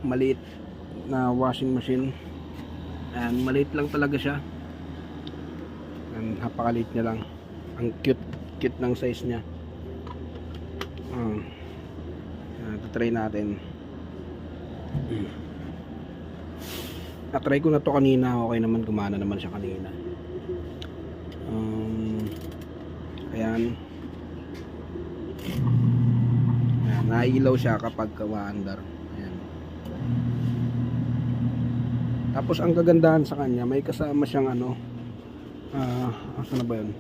Maliit na washing machine. And maliit lang talaga siya. And napakaliit niya lang. Ang cute ng size niya. Try natin. Na-try ko na to kanina. Okay naman, gumana naman siya kanina. Ayan. Ayan, nailaw siya kapag umaandar. Ayan. Tapos ang kagandahan sa kanya, may kasama siyang asa na ba yun?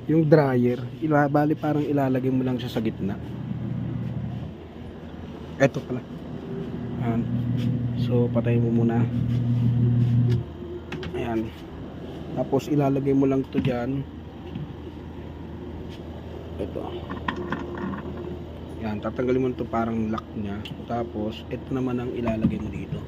Yung dryer, bali parang ilalagay mo lang siya sa gitna. Eto pala. Ayan. So patay mo muna. Ayan. Tapos ilalagay mo lang to dyan. Ito. Yan, tatanggalin mo ito parang lock nya. Tapos ito naman ang ilalagay mo dito.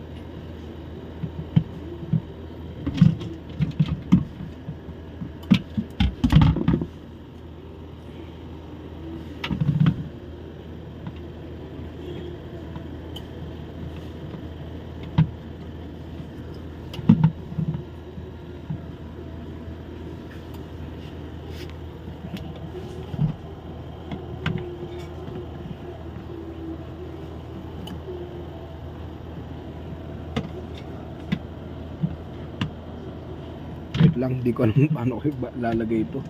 Lang, di ko alam paano ko lalagay ito.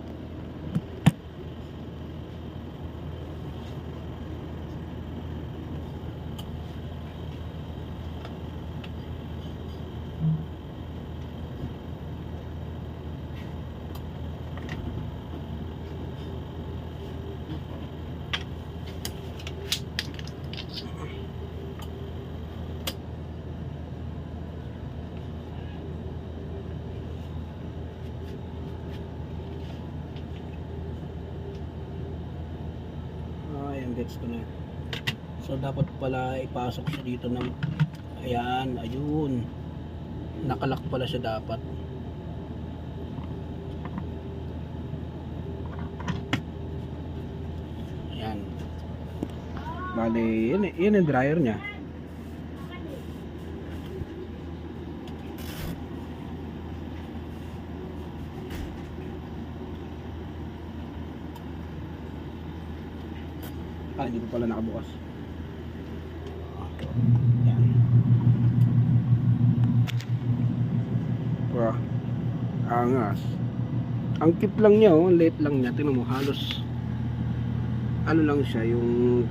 Gets ko na. So dapat pala ipasok siya dito ng ayan, ayun. Nakalak pala siya dapat. Ayan. Bale, yun yung dryer niya. Hindi ko pala nakabukas. Yan. Angas. Ang cute lang niya, oh. Late lang niya. Tingnan mo, halos ano lang siya, yung